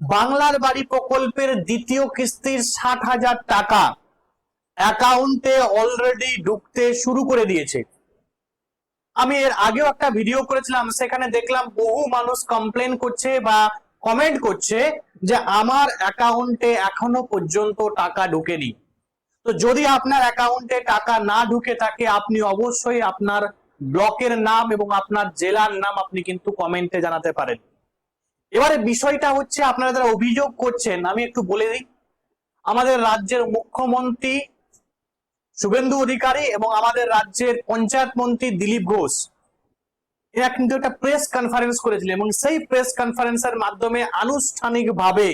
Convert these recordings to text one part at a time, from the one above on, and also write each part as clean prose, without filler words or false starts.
বাংলার বাড়ি প্রকল্পের দ্বিতীয় কিস্তির ৬০,০০০ টাকা অ্যাকাউন্টে অলরেডি ঢুকতে শুরু করে দিয়েছে। আমি এর আগেও একটা ভিডিও করেছিলাম, সেখানে দেখলাম বহু মানুষ কমপ্লেন করছে বা কমেন্ট করছে যে আমার অ্যাকাউন্টে এখনো পর্যন্ত টাকা ঢোকেনি। তো যদি আপনার অ্যাকাউন্টে টাকা না ঢুকে থাকে, আপনি অবশ্যই আপনার ব্লকের নাম এবং আপনার জেলার নাম আপনি কিন্তু কমেন্টে জানাতে পারেন। এবারে বিষয়টা হচ্ছে, আপনারা যারা অভিযোগ করছেন, আমি একটু বলে দিই। আমাদের রাজ্যের মুখ্যমন্ত্রী শুভেন্দু অধিকারী এবং আমাদের রাজ্যের পঞ্চায়েত মন্ত্রী দিলীপ ঘোষ এরা কিন্তু একটা প্রেস কনফারেন্স করেছিলেন এবং সেই প্রেস কনফারেন্সের মাধ্যমে আনুষ্ঠানিকভাবে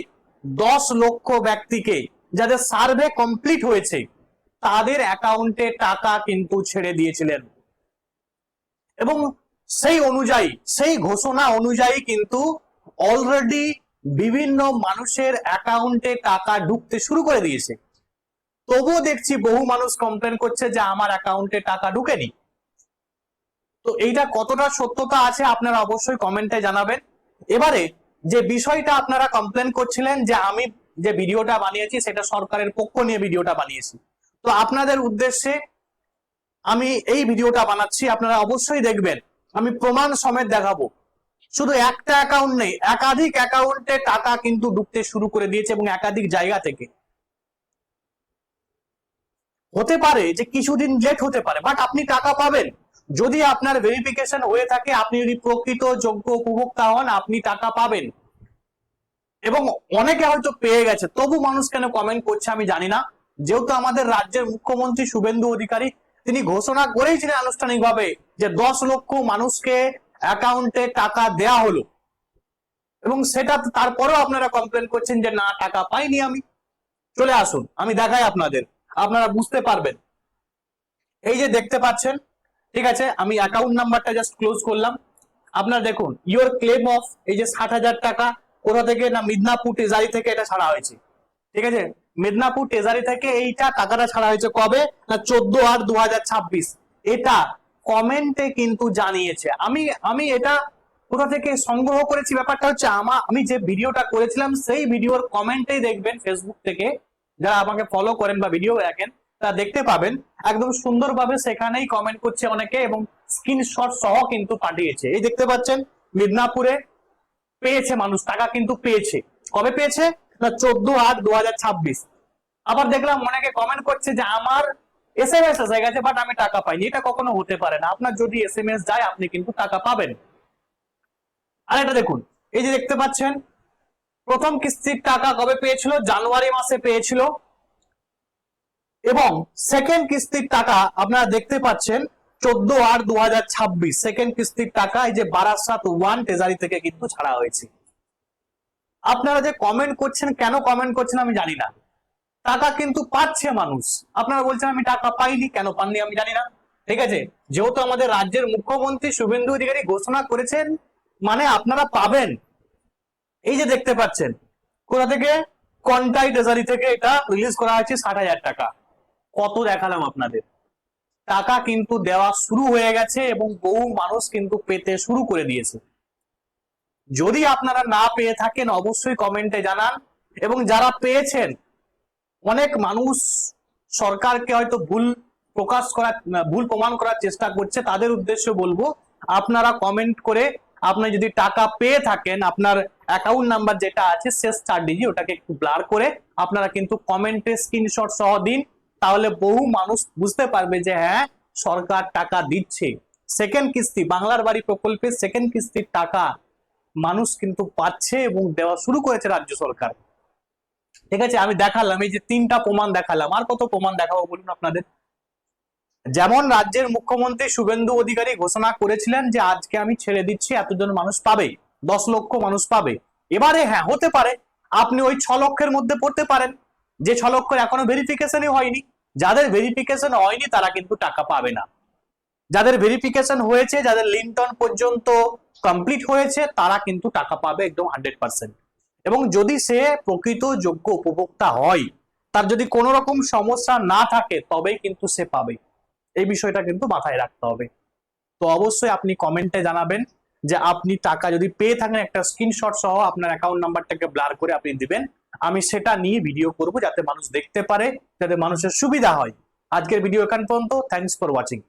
10 লক্ষ ব্যক্তিকে, যাদের সার্ভে কমপ্লিট হয়েছে, তাদের অ্যাকাউন্টে টাকা কিন্তু ছেড়ে দিয়েছিলেন। এবং সেই অনুযায়ী, সেই ঘোষণা অনুযায়ী কিন্তু অলরেডি বিভিন্ন মানুষের অ্যাকাউন্টে টাকা ঢুকতে শুরু করে দিয়েছে। তবুও দেখছি বহু মানুষ কমপ্লেন করছে যে আমার অ্যাকাউন্টে টাকা ঢুকেনি। তো এইটা কতটা সত্যতা আছে আপনারা অবশ্যই কমেন্টে জানাবেন। এবারে যে বিষয়টা আপনারা কমপ্লেন করছিলেন যে আমি যে ভিডিওটা বানিয়েছি সেটা সরকারের পক্ষ নিয়ে ভিডিওটা বানিয়েছি, তো আপনাদের উদ্দেশ্যে আমি এই ভিডিওটা বানাচ্ছি, আপনারা অবশ্যই দেখবেন। আমি প্রমাণ সমেত দেখাবো। শুধু একটা অ্যাকাউন্ট নেই, একাধিক অ্যাকাউন্টে টাকা কিন্তু ঢুকতে শুরু করে দিয়েছে এবং একাধিক জায়গা থেকে। হতে পারে যে কিছুদিন লেট হতে পারে, বাট আপনি টাকা পাবেন। যদি আপনার ভেরিফিকেশন হয়ে থাকে, আপনি যদি প্রকৃত যোগ্য উপভোক্তা হন, আপনি টাকা পাবেন। এবং অনেকে হয়তো পেয়ে গেছে, তবু মানুষ কেন কমেন্ট করছে আমি জানি না। যেহেতু আমাদের রাজ্যের মুখ্যমন্ত্রী শুভেন্দু অধিকারী তিনি ঘোষণা করেছিলেন আনুষ্ঠানিকভাবে যে 10 লক্ষ মানুষকে অ্যাকাউন্টে টাকা দেয়া হলো, এবং সেটা তারপরেও আপনারা কমপ্লেন করছেন যে না টাকা পাইনি আমি। চলে আসুন আমি দেখাই আপনাদের, আপনারা বুঝতে পারবেন। এই যে দেখতে পাচ্ছেন, ঠিক আছে, আমি অ্যাকাউন্ট নাম্বারটা জাস্ট ক্লোজ করলাম। আপনারা দেখুন ইওর ক্লেম অফ, এই যে ৬০,০০০ টাকা কোথা থেকে, না মিদনাপুর ট্রেজারি থেকে এটা ছাড়া হয়েছে। ঠিক আছে, মিদনাপুর ট্রেজারি থেকে এইটা টাকাটা ছাড়া হয়েছে কবে, না 14/8/2026। এটা কমেন্টে কিন্তু জানিয়েছে। আমি এটা কোথা থেকে সংগ্রহ করেছি, ব্যাপারটা হচ্ছে আমি যে ভিডিওটা করেছিলাম সেই ভিডিওর কমেন্টেই দেখবেন, ফেসবুক থেকে যারা আমাকে ফলো করেন বা ভিডিও দেখেন তা দেখতে পাবেন একদম সুন্দরভাবে সেখানেই কমেন্ট করছে অনেকে এবং স্ক্রিনশট সহ কিন্তু পাঠিয়েছে। এই দেখতে পাচ্ছেন মিদনাপুরে পেয়েছে মানুষ, টাকা কিন্তু পেয়েছে। কবে পেয়েছে, না 14/8/2026। আবার দেখলাম অনেকে কমেন্ট করছে যে আমার SMS এসে গেছে বাট আমি টাকা পাইনি। এটা কখনো হতে পারে না, আপনার যদি SMS যায় আপনি কিন্তু টাকা পাবেন। আর এটা দেখুন, এই যে দেখতে পাচ্ছেন প্রথম কিস্তির টাকা কবে পেয়েছিল, জানুয়ারি মাসে পেয়েছিল। এবং সেকেন্ড কিস্তির টাকা আপনারা দেখতে পাচ্ছেন 14/8/2026 সেকেন্ড কিস্তির টাকা এই যে বারাসাত 1 ট্রেজারি থেকে কিন্তু ছাড়া হয়েছে। আপনারা যে কমেন্ট করছেন, কেন কমেন্ট করছেন আমি জানি না। টাকা কিন্তু পাচ্ছে মানুষ, আপনারা বলছেন আমি টাকা পাইনি, কেন পাননি আমি জানি না। ঠিক আছে, যেহেতু আমাদের রাজ্যের মুখ্যমন্ত্রী শুভেন্দু অধিকারী ঘোষণা করেছেন, মানে আপনারা পাবেন। এই যে দেখতে পাচ্ছেন কোথা থেকে, কন্টাই ট্রেজারি থেকে এটা রিলিজ করা হয়েছে ৬০,০০০ টাকা। কত দেখালাম আপনাদের, টাকা কিন্তু দেওয়া শুরু হয়ে গেছে এবং বহু মানুষ কিন্তু পেতে শুরু করে দিয়েছে। যদি আপনারা না পেয়ে থাকেন অবশ্যই কমেন্টে জানান। এবং যারা পেয়েছেন, অনেক মানুষ সরকারকে হয়তো ভুল প্রমাণ করার চেষ্টা করছে, তাদের উদ্দেশ্যে বলবো আপনারা কমেন্ট করে আপনি যদি টাকা পেয়ে থাকেন, আপনার অ্যাকাউন্ট নাম্বার যেটা আছে শেষ 4 ডিজিট ওটাকে একটু ব্লার করে আপনারা কিন্তু কমেন্টে স্ক্রিনশট সহ দিন। তাহলে বহু মানুষ বুঝতে পারবে যে হ্যাঁ সরকার টাকা দিচ্ছে। সেকেন্ড কিস্তি বাংলার বাড়ি প্রকল্পের সেকেন্ড কিস্তির টাকা মানুষ কিন্তু পাচ্ছে এবং দেওয়া শুরু করেছে রাজ্য সরকার। ঠিক আছে, আমি দেখালাম, এই যে 3টা প্রমাণ দেখালাম, আর কত প্রমাণ দেখাবো বলুন আপনাদের। যেমন রাজ্যের মুখ্যমন্ত্রী শুভেন্দু অধিকারী ঘোষণা করেছিলেন যে আজকে আমি ছেড়ে দিচ্ছি, এতজন মানুষ পাবে, 10 লক্ষ মানুষ পাবে। এবারে হ্যাঁ হতে পারে আপনি ওই 6 লক্ষের মধ্যে পড়তে পারেন, যে 6 লক্ষের এখনো ভেরিফিকেশনই হয়নি। যাদের ভেরিফিকেশন হয়নি তারা কিন্তু টাকা পাবে না। যাদের ভেরিফিকেশন হয়েছে, যাদের লিঙ্কটন পর্যন্ত কমপ্লিট হয়েছে, তারা কিন্তু টাকা পাবে একদম 100%। এবং যদি সে প্রকৃত যোগ্য উপভোক্তা হয়, তার যদি কোনো রকম সমস্যা না থাকে, তবেই কিন্তু সে পাবে। এই বিষয়টা কিন্তু মাথায় রাখতে হবে। তো অবশ্যই আপনি কমেন্টে জানাবেন যে আপনি টাকা যদি পেয়ে থাকেন একটা স্ক্রিনশট সহ আপনার অ্যাকাউন্ট নাম্বারটাকে ব্লার করে আপনি দিবেন, আমি সেটা নিয়ে ভিডিও করব যাতে মানুষ দেখতে পারে, যাতে মানুষের সুবিধা হয়। আজকের ভিডিও এখান পর্যন্ত, থ্যাংকস ফর ওয়াচিং।